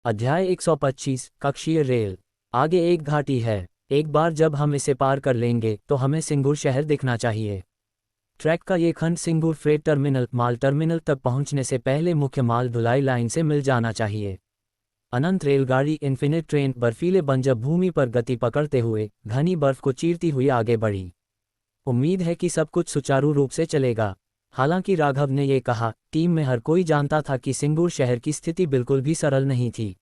अध्याय 125 कक्षीय रेल। आगे एक घाटी है। एक बार जब हम इसे पार कर लेंगे तो हमें सिंगूर शहर दिखना चाहिए। ट्रैक का ये खंड सिंगूर फ्रेट टर्मिनल माल टर्मिनल तक पहुंचने से पहले मुख्य माल ढुलाई लाइन से मिल जाना चाहिए। अनंत रेलगाड़ी इन्फिनिट ट्रेन बर्फीले बंजर भूमि पर गति पकड़ते हुए घनी बर्फ को चीरती हुई आगे बढ़ी। उम्मीद है कि सब कुछ सुचारू रूप से चलेगा। हालांकि राघव ने ये कहा, टीम में हर कोई जानता था कि सिंगूर शहर की स्थिति बिल्कुल भी सरल नहीं थी।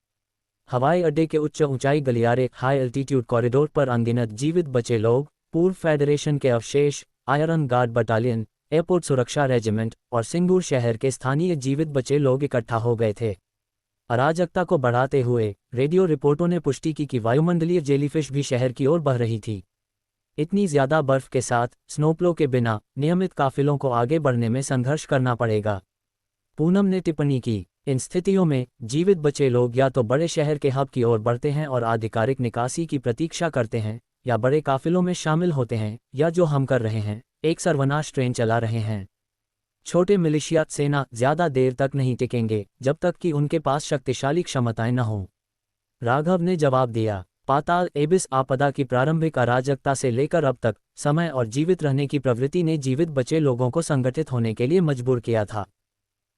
हवाई अड्डे के उच्च ऊंचाई गलियारे, हाई एल्टीट्यूड कॉरिडोर पर अनगिनत जीवित बचे लोग, पूर्व फेडरेशन के अवशेष, आयरन गार्ड बटालियन, एयरपोर्ट सुरक्षा रेजिमेंट और सिंगूर शहर के स्थानीय जीवित बचे लोग इकट्ठा हो गए थे। अराजकता को बढ़ाते हुए रेडियो रिपोर्टों ने पुष्टि की कि वायुमंडलीय जेलीफिश भी शहर की ओर बढ़ रही थी। इतनी ज्यादा बर्फ के साथ स्नोप्लो के बिना नियमित काफिलों को आगे बढ़ने में संघर्ष करना पड़ेगा। पूनम ने टिप्पणी की, इन स्थितियों में जीवित बचे लोग या तो बड़े शहर के हब की ओर बढ़ते हैं और आधिकारिक निकासी की प्रतीक्षा करते हैं, या बड़े काफिलों में शामिल होते हैं, या जो हम कर रहे हैं, एक सर्वनाश ट्रेन चला रहे हैं। छोटे मिलिशिया सेना ज्यादा देर तक नहीं टिकेंगे जब तक कि उनके पास शक्तिशाली क्षमताएं न हों। राघव ने जवाब दिया, पाताल एबिस आपदा की प्रारंभिक अराजकता से लेकर अब तक समय और जीवित रहने की प्रवृत्ति ने जीवित बचे लोगों को संगठित होने के लिए मजबूर किया था।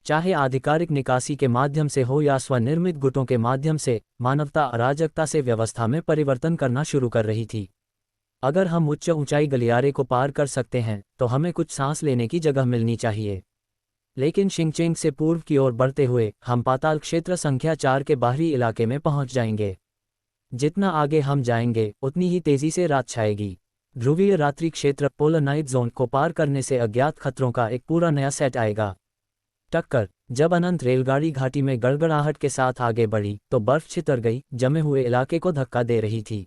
चाहे आधिकारिक निकासी के माध्यम से हो या स्वनिर्मित गुटों के माध्यम से, मानवता अराजकता से व्यवस्था में परिवर्तन करना शुरू कर रही थी। अगर हम उच्च ऊंचाई गलियारे को पार कर सकते हैं तो हमें कुछ सांस लेने की जगह मिलनी चाहिए। लेकिन शिंगचेंग से पूर्व की ओर बढ़ते हुए हम पाताल क्षेत्र संख्या 4 के बाहरी इलाके में पहुंच जाएंगे। जितना आगे हम जाएंगे उतनी ही तेजी से रात छाएगी। ध्रुवीय रात्रि क्षेत्र पोलर नाइट जोन को पार करने से अज्ञात खतरों का एक पूरा नया सेट आएगा। टक्कर। जब अनंत रेलगाड़ी घाटी में गड़गड़ाहट के साथ आगे बढ़ी तो बर्फ छितर गई, जमे हुए इलाके को धक्का दे रही थी।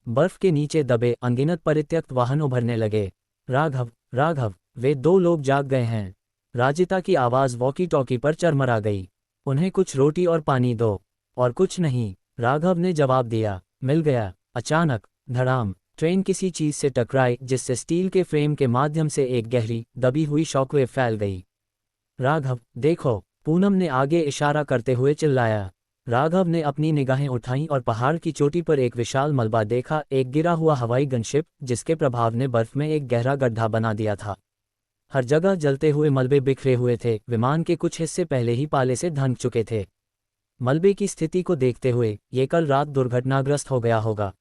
बर्फ के नीचे दबे अनगिनत परित्यक्त वाहन उभरने लगे। राघव, वे दो लोग जाग गए हैं। राजिता की आवाज वॉकी टॉकी पर चरमरा गई। उन्हें कुछ रोटी और पानी दो। और कुछ नहीं, राघव ने जवाब दिया। मिल गया। अचानक धड़ाम, ट्रेन किसी चीज से टकराई जिससे स्टील के फ्रेम के माध्यम से एक गहरी दबी हुई शॉकवेव फैल गई। राघव, देखो, पूनम ने आगे इशारा करते हुए चिल्लाया। राघव ने अपनी निगाहें उठाईं और पहाड़ की चोटी पर एक विशाल मलबा देखा, एक गिरा हुआ हवाई गनशिप जिसके प्रभाव ने बर्फ में एक गहरा गड्ढा बना दिया था। हर जगह जलते हुए मलबे बिखरे हुए थे। विमान के कुछ हिस्से पहले ही पाले से ढंक चुके थे। मलबे की स्थिति को देखते हुए ये कल रात दुर्घटनाग्रस्त हो गया होगा।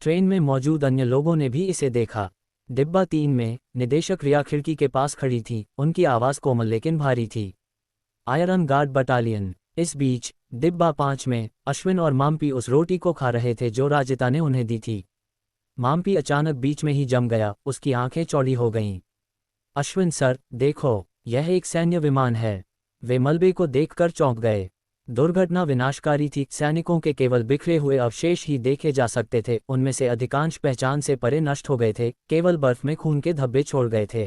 ट्रेन में मौजूद अन्य लोगों ने भी इसे देखा। डिब्बा 3 में निदेशक रिया खिड़की के पास खड़ी थी। उनकी आवाज़ कोमल लेकिन भारी थी। Iron guard battalion. इस बीच डिब्बा 5 में अश्विन और माम्पी उस रोटी को खा रहे थे जो राजिता ने उन्हें दी थी। माम्पी अचानक बीच में ही जम गया, उसकी आंखें चौड़ी हो गईं। अश्विन सर, देखो, यह एक सैन्य विमान है। वे मलबे को देखकर चौंक गए। दुर्घटना विनाशकारी थी। सैनिकों के केवल बिखरे हुए अवशेष ही देखे जा सकते थे। उनमें से अधिकांश पहचान से परे नष्ट हो गए थे, केवल बर्फ में खून के धब्बे छोड़ गए थे।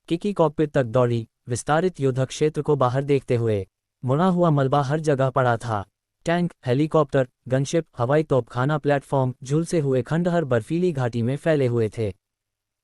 किकी कॉकपिट तक दौड़ी, विस्तारित युद्ध क्षेत्र को बाहर देखते हुए। मुड़ा हुआ मलबा हर जगह पड़ा था। टैंक, हेलीकॉप्टर, गनशिप, हवाई तोपखाना प्लेटफॉर्म, झुलसे हुए खंडहर बर्फीली घाटी में फैले हुए थे।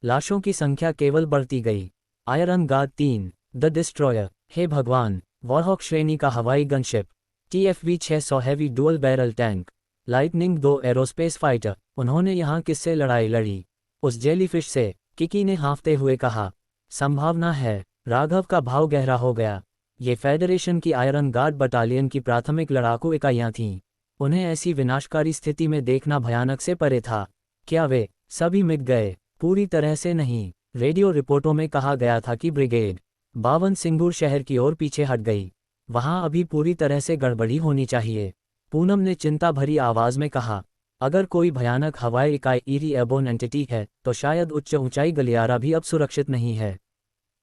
लाशों की संख्या केवल बढ़ती गई। Iron guard 3, the destroyer. हे भगवान, वॉरहॉक श्रेणी का हवाई gunship, TFV 600 heavy dual barrel tank, lightning 2 aerospace fighter. उन्होंने यहाँ किससे लड़ाई लड़ी? उस जेलीफिश से, किकी ने हाँफते हुए कहा। संभावना है। राघव का भाव गहरा हो गया। ये फेडरेशन की आयरन गार्ड बटालियन की प्राथमिक लड़ाकू इकाइयाँ थीं। उन्हें ऐसी विनाशकारी स्थिति में देखना भयानक से परे था। क्या वे सभी मिट गए? पूरी तरह से नहीं। रेडियो रिपोर्टों में कहा गया था कि ब्रिगेड 52 सिंगूर शहर की ओर पीछे हट गई। वहां अभी पूरी तरह से गड़बड़ी होनी चाहिए। पूनम ने चिंता भरी आवाज में कहा, अगर कोई भयानक हवाई इकाई ईरी एयरबोर्न एंटिटी है तो शायद उच्च ऊंचाई गलियारा भी अब सुरक्षित नहीं है।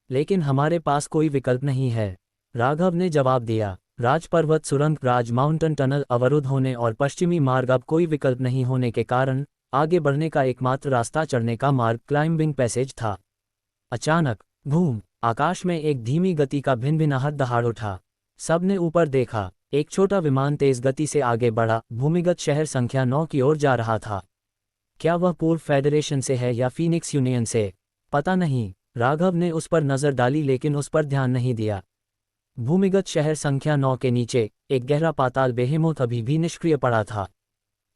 लेकिन हमारे पास कोई विकल्प नहीं है। राघव ने जवाब दिया। राजपर्वत सुरंग, राज माउंटेन टनल अवरुद्ध होने और पश्चिमी मार्ग अब कोई विकल्प नहीं होने के कारण आगे बढ़ने का एकमात्र रास्ता चढ़ने का मार्ग क्लाइंबिंग पैसेज था। अचानक भूम, आकाश में एक धीमी गति का भिनभिनाहट दहाड़ उठा। सबने ऊपर देखा। एक छोटा विमान तेज गति से आगे बढ़ा, भूमिगत शहर संख्या 9 की ओर जा रहा था। क्या वह पूर्व फेडरेशन से है या फीनिक्स यूनियन से? पता नहीं। राघव ने उस पर नजर डाली लेकिन उस पर ध्यान नहीं दिया। भूमिगत शहर संख्या 9 के नीचे एक गहरा पाताल बेहेमोथ अभी भी निष्क्रिय पड़ा था।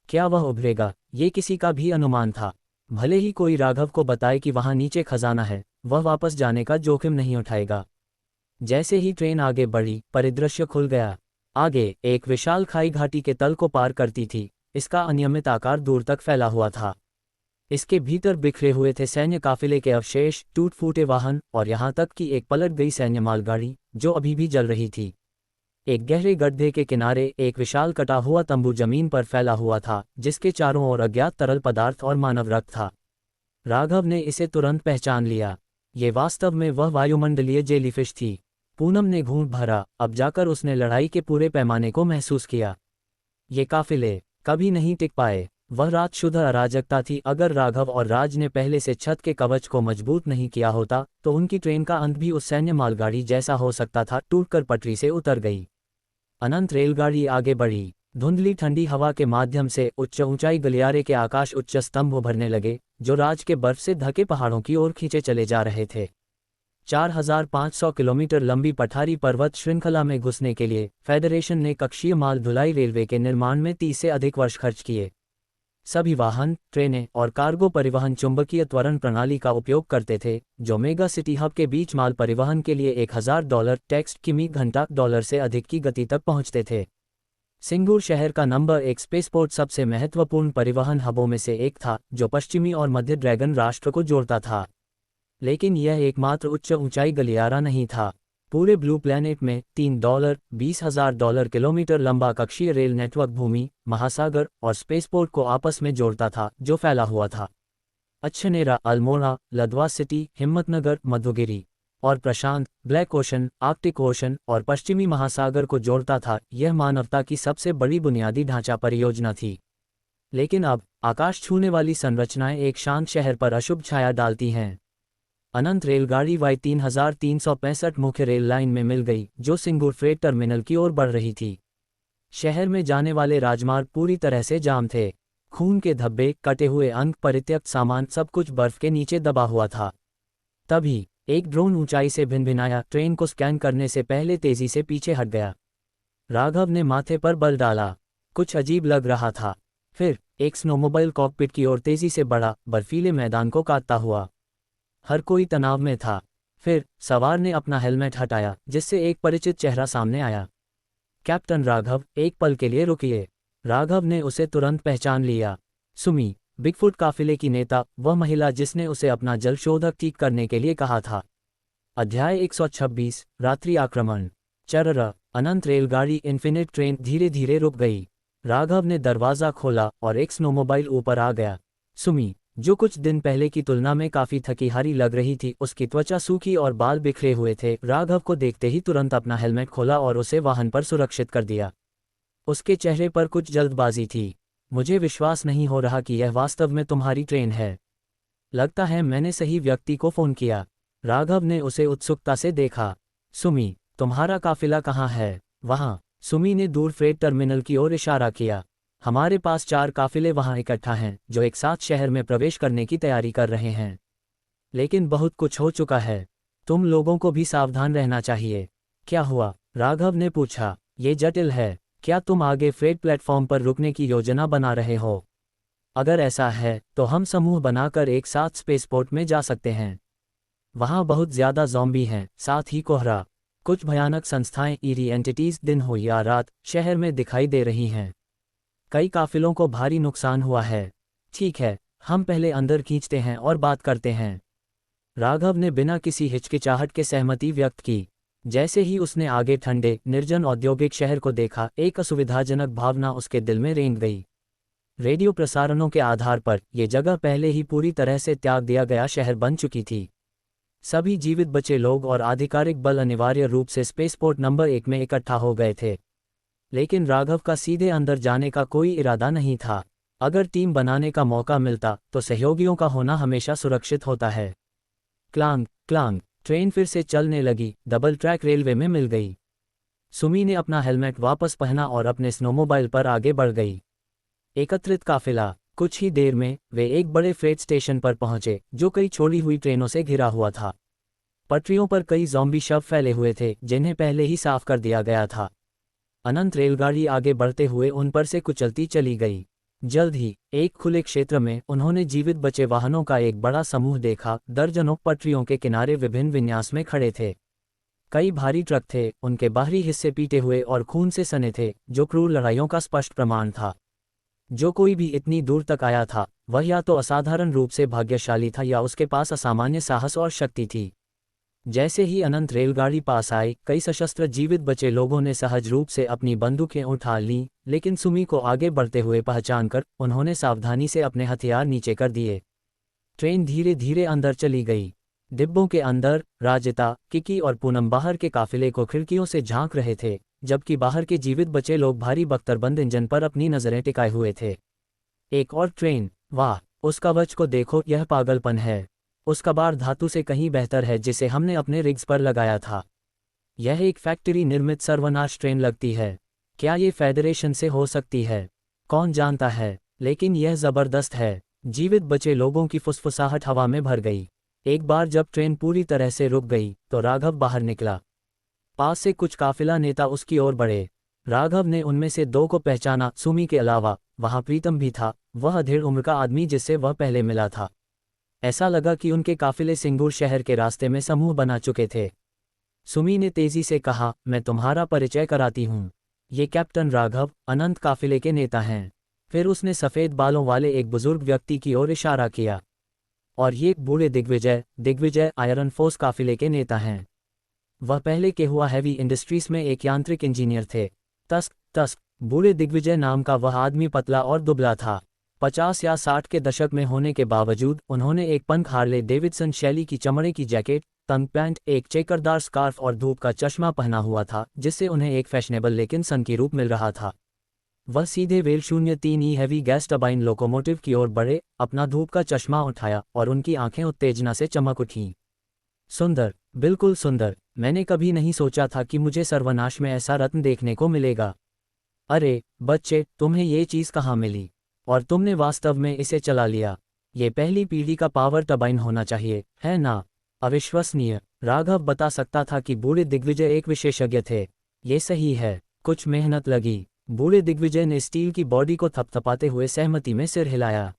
क्या वह उभरेगा, ये किसी का भी अनुमान था। भले ही कोई राघव को बताए कि वहां नीचे खजाना है, वह वापस जाने का जोखिम नहीं उठाएगा। जैसे ही ट्रेन आगे बढ़ी, परिदृश्य खुल गया। आगे एक विशाल खाई घाटी के तल को पार करती थी। इसका अनियमित आकार दूर तक फैला हुआ था। इसके भीतर बिखरे हुए थे सैन्य काफिले के अवशेष, टूट फूटे वाहन और यहाँ तक कि एक पलट गई सैन्य मालगाड़ी जो अभी भी जल रही थी। एक गहरे गड्ढे के किनारे एक विशाल कटा हुआ तंबू जमीन पर फैला हुआ था, जिसके चारों ओर अज्ञात तरल पदार्थ और मानव रक्त था। राघव ने इसे तुरंत पहचान लिया। ये वास्तव में वह वायुमंडलीय जेलीफिश थी। पूनम ने घूंट भरा, अब जाकर उसने लड़ाई के पूरे पैमाने को महसूस किया। ये काफिले कभी नहीं टिक पाए। वह रात शुद्ध अराजकता थी। अगर राघव और राज ने पहले से छत के कवच को मजबूत नहीं किया होता तो उनकी ट्रेन का अंत भी उस सैन्य मालगाड़ी जैसा हो सकता था। टूटकर पटरी से उतर गई। अनंत रेलगाड़ी आगे बढ़ी। धुंधली ठंडी हवा के माध्यम से उच्च ऊंचाई गलियारे के आकाश उच्च स्तंभ उभरने लगे, जो राज के बर्फ से ढके पहाड़ों की ओर खींचे चले जा रहे थे। 4500 किलोमीटर लंबी पठारी पर्वत श्रृंखला में घुसने के लिए फेडरेशन ने कक्षीय माल ढुलाई रेलवे के निर्माण में 30 से अधिक वर्ष खर्च किए। सभी वाहन, ट्रेनें और कार्गो परिवहन चुंबकीय त्वरण प्रणाली का उपयोग करते थे, जो मेगा सिटी हब के बीच माल परिवहन के लिए $1000 टेक्स्ट किमी घंटा डॉलर से अधिक की गति तक पहुंचते थे। सिंगूर शहर का नंबर 1 स्पेसपोर्ट सबसे महत्वपूर्ण परिवहन हबों में से एक था, जो पश्चिमी और मध्य ड्रैगन राष्ट्र को जोड़ता था। लेकिन यह एकमात्र उच्च ऊंचाई गलियारा नहीं था। पूरे ब्लू प्लैनेट में $20,000 किलोमीटर लंबा कक्षीय रेल नेटवर्क भूमि, महासागर और स्पेसपोर्ट को आपस में जोड़ता था, जो फैला हुआ था। अच्छनेरा, अल्मोड़ा, लद्वा सिटी, हिम्मतनगर, मधुगिरी और प्रशांत, ब्लैक ओशन, आर्कटिक ओशन और पश्चिमी महासागर को जोड़ता था। यह मानवता की सबसे बड़ी बुनियादी ढांचा परियोजना थी। लेकिन अब आकाश छूने वाली संरचनाएं एक शांत शहर पर अशुभ छाया डालती हैं। अनंत रेलगाड़ी Y3365 मुख्य रेल लाइन में मिल गई, जो सिंगूर फ्रेट टर्मिनल की ओर बढ़ रही थी। शहर में जाने वाले राजमार्ग पूरी तरह से जाम थे। खून के धब्बे, कटे हुए अंक, परित्यक्त सामान, सब कुछ बर्फ के नीचे दबा हुआ था। तभी एक ड्रोन ऊंचाई से भिनभिनाया, ट्रेन को स्कैन करने से पहले तेजी से पीछे हट गया। राघव ने माथे पर बल डाला। कुछ अजीब लग रहा था। फिर एक स्नोमोबाइल कॉकपिट की ओर तेजी से बढ़ा, बर्फीले मैदान को काटता हुआ। हर कोई तनाव में था। फिर सवार ने अपना हेलमेट हटाया, जिससे एक परिचित चेहरा सामने आया। कैप्टन राघव, एक पल के लिए रुकिए। राघव ने उसे तुरंत पहचान लिया। सुमी, बिगफुट काफिले की नेता, वह महिला जिसने उसे अपना जल शोधक ठीक करने के लिए कहा था। अध्याय 126, रात्रि आक्रमण। चरर। अनंत रेलगाड़ी इन्फिनिट ट्रेन धीरे धीरे रुक गई। राघव ने दरवाज़ा खोला और एक स्नोमोबाइल ऊपर आ गया। सुमी, जो कुछ दिन पहले की तुलना में काफी थकी-हारी लग रही थी, उसकी त्वचा सूखी और बाल बिखरे हुए थे, राघव को देखते ही तुरंत अपना हेलमेट खोला और उसे वाहन पर सुरक्षित कर दिया। उसके चेहरे पर कुछ जल्दबाजी थी। मुझे विश्वास नहीं हो रहा कि यह वास्तव में तुम्हारी ट्रेन है। लगता है मैंने सही व्यक्ति को फोन किया। राघव ने उसे उत्सुकता से देखा। सुमी, तुम्हारा काफिला कहाँ है? वहाँ। सुमी ने दूर फ्रेट टर्मिनल की ओर इशारा किया। हमारे पास 4 काफिले वहां इकट्ठा हैं, जो एक साथ शहर में प्रवेश करने की तैयारी कर रहे हैं। लेकिन बहुत कुछ हो चुका है। तुम लोगों को भी सावधान रहना चाहिए। क्या हुआ? राघव ने पूछा। ये जटिल है। क्या तुम आगे फ्रेट प्लेटफॉर्म पर रुकने की योजना बना रहे हो? अगर ऐसा है तो हम समूह बनाकर एक साथ स्पेसपोर्ट में जा सकते हैं। वहां बहुत ज्यादा ज़ॉम्बी हैं, साथ ही कोहरा। कुछ भयानक संस्थाएं, ईरी एंटिटीज, दिन हो या रात, शहर में दिखाई दे रही हैं। कई काफिलों को भारी नुकसान हुआ है। ठीक है, हम पहले अंदर खींचते हैं और बात करते हैं। राघव ने बिना किसी हिचकिचाहट के सहमति व्यक्त की। जैसे ही उसने आगे ठंडे, निर्जन औद्योगिक शहर को देखा, एक असुविधाजनक भावना उसके दिल में रेंग गई। रेडियो प्रसारणों के आधार पर यह जगह पहले ही पूरी तरह से त्याग दिया गया शहर बन चुकी थी। सभी जीवित बचे लोग और आधिकारिक बल अनिवार्य रूप से स्पेसपोर्ट नंबर 1 में इकट्ठा हो गए थे। लेकिन राघव का सीधे अंदर जाने का कोई इरादा नहीं था। अगर टीम बनाने का मौका मिलता तो सहयोगियों का होना हमेशा सुरक्षित होता है। क्लांग क्लांग, ट्रेन फिर से चलने लगी, डबल ट्रैक रेलवे में मिल गई। सुमी ने अपना हेलमेट वापस पहना और अपने स्नोमोबाइल पर आगे बढ़ गई। एकत्रित काफिला। कुछ ही देर में वे एक बड़े फ्रेट स्टेशन पर पहुंचे, जो कई छोड़ी हुई ट्रेनों से घिरा हुआ था। पटरियों पर कई ज़ॉम्बी शव फैले हुए थे जिन्हें पहले ही साफ कर दिया गया था। अनंत रेलगाड़ी आगे बढ़ते हुए उन पर से कुचलती चली गई। जल्द ही एक खुले क्षेत्र में उन्होंने जीवित बचे वाहनों का एक बड़ा समूह देखा। दर्जनों पटरियों के किनारे विभिन्न विन्यास में खड़े थे। कई भारी ट्रक थे, उनके बाहरी हिस्से पीटे हुए और खून से सने थे, जो क्रूर लड़ाइयों का स्पष्ट प्रमाण था। जो कोई भी इतनी दूर तक आया था वह या तो असाधारण रूप से भाग्यशाली था या उसके पास असामान्य साहस और शक्ति थी। जैसे ही अनंत रेलगाड़ी पास आई, कई सशस्त्र जीवित बचे लोगों ने सहज रूप से अपनी बंदूकें उठा लीं, लेकिन सुमी को आगे बढ़ते हुए पहचानकर उन्होंने सावधानी से अपने हथियार नीचे कर दिए। ट्रेन धीरे धीरे अंदर चली गई। डिब्बों के अंदर राजिता, किकी और पूनम बाहर के काफिले को खिड़कियों से झांक रहे थे, जबकि बाहर के जीवित बचे लोग भारी बख्तरबंद इंजन पर अपनी नजरें टिकाए हुए थे। एक और ट्रेन, वाह, उस कवच को देखो, यह पागलपन है। उसका बार धातु से कहीं बेहतर है जिसे हमने अपने रिग्स पर लगाया था। यह एक फैक्ट्री निर्मित सर्वनाश ट्रेन लगती है। क्या ये फेडरेशन से हो सकती है? कौन जानता है, लेकिन यह जबरदस्त है। जीवित बचे लोगों की फुसफुसाहट हवा में भर गई। एक बार जब ट्रेन पूरी तरह से रुक गई तो राघव बाहर निकला। पास से कुछ काफिला नेता उसकी ओर बढ़े। राघव ने उनमें से दो को पहचाना। सुमी के अलावा वहां प्रीतम भी था, वह अधेड़ उम्र का आदमी जिससे वह पहले मिला था। ऐसा लगा कि उनके काफिले सिंगूर शहर के रास्ते में समूह बना चुके थे। सुमी ने तेजी से कहा, मैं तुम्हारा परिचय कराती हूँ। ये कैप्टन राघव, अनंत काफिले के नेता हैं। फिर उसने सफ़ेद बालों वाले एक बुजुर्ग व्यक्ति की ओर इशारा किया। और ये बूढ़े दिग्विजय आयरन फोर्स काफिले के नेता हैं। वह पहले के हुआ हैवी इंडस्ट्रीज में एक यांत्रिक इंजीनियर थे। तस्क बूढ़े दिग्विजय नाम का वह आदमी पतला और दुबला था। 50 या 60 के दशक में होने के बावजूद उन्होंने एक पंख हार्ले डेविडसन शैली की चमड़े की जैकेट, तंग पैंट, एक चेकरदार स्कार्फ और धूप का चश्मा पहना हुआ था, जिससे उन्हें एक फैशनेबल लेकिन सनकी रूप मिल रहा था। वह सीधे well 03E heavy gas turbine locomotive की ओर बढ़े, अपना धूप का चश्मा उठाया और उनकी आंखें उत्तेजना से चमक उठीं। सुंदर, बिल्कुल सुंदर। मैंने कभी नहीं सोचा था कि मुझे सर्वनाश में ऐसा रत्न देखने को मिलेगा। अरे बच्चे, तुम्हें ये चीज़ कहाँ मिली? और तुमने वास्तव में इसे चला लिया। ये पहली पीढ़ी का पावर टर्बाइन होना चाहिए, है ना? अविश्वसनीय। राघव बता सकता था कि बूढ़े दिग्विजय एक विशेषज्ञ थे। ये सही है, कुछ मेहनत लगी। बूढ़े दिग्विजय ने स्टील की बॉडी को थपथपाते हुए सहमति में सिर हिलाया।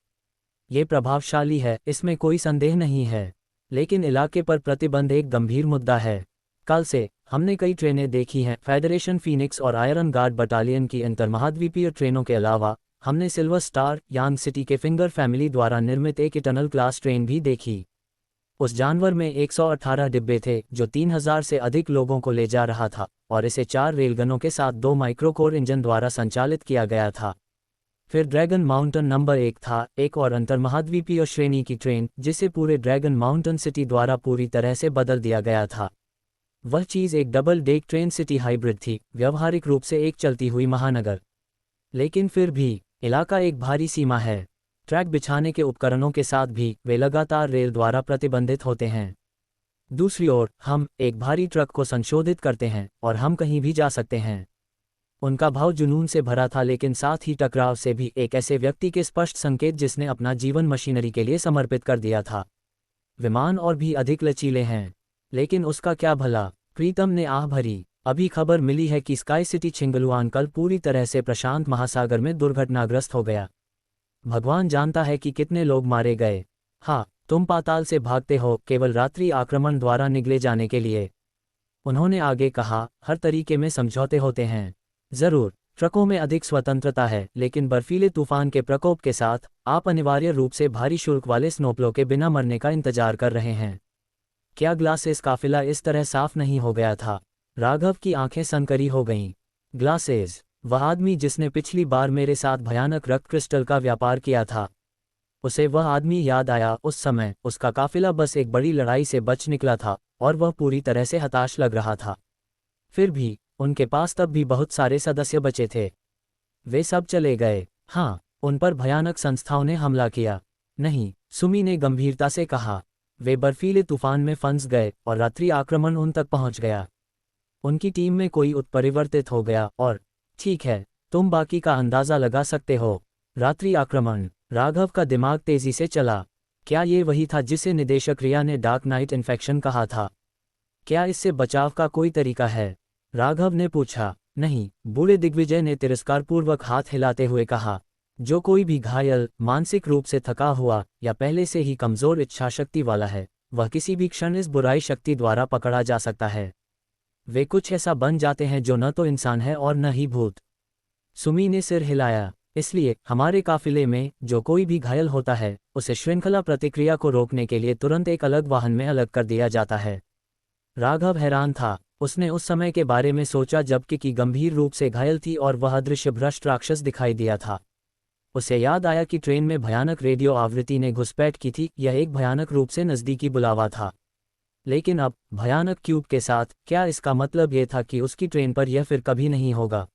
ये प्रभावशाली है, इसमें कोई संदेह नहीं है, लेकिन इलाके पर प्रतिबंध एक गंभीर मुद्दा है। कल से हमने कई ट्रेनें देखी हैं, फेडरेशन फीनिक्स और आयरन गार्ड बटालियन की अंतर्महाद्वीपीय ट्रेनों के अलावा हमने सिल्वर स्टार यांग सिटी के फिंगर फैमिली द्वारा निर्मित एक इटर्नल क्लास ट्रेन भी देखी। उस जानवर में 118 डिब्बे थे जो 3000 से अधिक लोगों को ले जा रहा था, और इसे 4 रेलगनों के साथ 2 माइक्रोकोर इंजन द्वारा संचालित किया गया था। फिर ड्रैगन माउंटेन नंबर 1 था, एक और अंतर्महाद्वीपीय श्रेणी की ट्रेन जिसे पूरे ड्रैगन माउंटेन सिटी द्वारा पूरी तरह से बदल दिया गया था। वह चीज़ एक double deck train city hybrid थी, व्यवहारिक रूप से एक चलती हुई महानगर। लेकिन फिर भी इलाका एक भारी सीमा है। ट्रैक बिछाने के उपकरणों के साथ भी वे लगातार रेल द्वारा प्रतिबंधित होते हैं। दूसरी ओर हम एक भारी ट्रक को संशोधित करते हैं और हम कहीं भी जा सकते हैं। उनका भाव जुनून से भरा था, लेकिन साथ ही टकराव से भी, एक ऐसे व्यक्ति के स्पष्ट संकेत जिसने अपना जीवन मशीनरी के लिए समर्पित कर दिया था। विमान और भी अधिक लचीले हैं, लेकिन उसका क्या भला? प्रीतम ने आह भरी। अभी खबर मिली है कि स्काई सिटी छिंगलुआन कल पूरी तरह से प्रशांत महासागर में दुर्घटनाग्रस्त हो गया। भगवान जानता है कि कितने लोग मारे गए। हाँ, तुम पाताल से भागते हो केवल रात्रि आक्रमण द्वारा निगले जाने के लिए। उन्होंने आगे कहा, हर तरीके में समझौते होते हैं। जरूर, ट्रकों में अधिक स्वतंत्रता है, लेकिन बर्फीले तूफान के प्रकोप के साथ आप अनिवार्य रूप से भारी शुल्क वाले स्नोप्लो के बिना मरने का इंतजार कर रहे हैं। क्या ग्लासेस काफिला इस तरह साफ नहीं हो गया था? राघव की आंखें सनकरी हो गईं। ग्लासेस, वह आदमी जिसने पिछली बार मेरे साथ भयानक रक्त क्रिस्टल का व्यापार किया था। उसे वह आदमी याद आया। उस समय उसका काफिला बस एक बड़ी लड़ाई से बच निकला था और वह पूरी तरह से हताश लग रहा था। फिर भी उनके पास तब भी बहुत सारे सदस्य बचे थे। वे सब चले गए। हाँ, उन पर भयानक संस्थाओं ने हमला किया। नहीं, सुमी ने गंभीरता से कहा। वे बर्फीले तूफान में फंस गए और रात्रि आक्रमण उन तक पहुंच गया। उनकी टीम में कोई उत्परिवर्तित हो गया और ठीक है, तुम बाकी का अंदाजा लगा सकते हो। रात्रि आक्रमण। राघव का दिमाग तेजी से चला। क्या ये वही था जिसे निदेशक रिया ने डार्क नाइट इन्फेक्शन कहा था? क्या इससे बचाव का कोई तरीका है? राघव ने पूछा। नहीं, बूढ़े दिग्विजय ने तिरस्कारपूर्वक हाथ हिलाते हुए कहा। जो कोई भी घायल, मानसिक रूप से थका हुआ या पहले से ही कमजोर इच्छाशक्ति वाला है, वह किसी भी क्षण इस बुराई शक्ति द्वारा पकड़ा जा सकता है। वे कुछ ऐसा बन जाते हैं जो न तो इंसान है और न ही भूत। सुमी ने सिर हिलाया। इसलिए हमारे काफिले में जो कोई भी घायल होता है, उसे श्रृंखला प्रतिक्रिया को रोकने के लिए तुरंत एक अलग वाहन में अलग कर दिया जाता है। राघव हैरान था। उसने उस समय के बारे में सोचा जब किकी गंभीर रूप से घायल थी और वह अदृश्य भ्रष्ट राक्षस दिखाई दिया था। उसे याद आया कि ट्रेन में भयानक रेडियो आवृत्ति ने घुसपैठ की थी। यह एक भयानक रूप से नज़दीकी बुलावा था। लेकिन अब भयानक क्यूब के साथ, क्या इसका मतलब ये था कि उसकी ट्रेन पर यह फिर कभी नहीं होगा?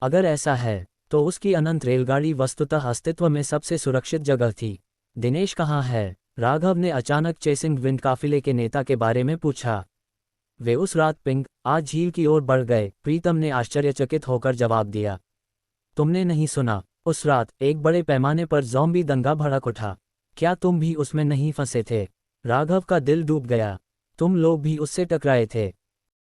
अगर ऐसा है तो उसकी अनंत रेलगाड़ी वस्तुतः अस्तित्व में सबसे सुरक्षित जगह थी। दिनेश कहाँ है? राघव ने अचानक चेसिंग विंड काफिले के नेता के बारे में पूछा। वे उस रात पिंग आज झील की ओर बढ़ गए, प्रीतम ने आश्चर्यचकित होकर जवाब दिया। तुमने नहीं सुना? उस रात एक बड़े पैमाने पर ज़ॉम्बी दंगा भड़क उठा। क्या तुम भी उसमें नहीं फंसे थे? राघव का दिल डूब गया। तुम लोग भी उससे टकराए थे?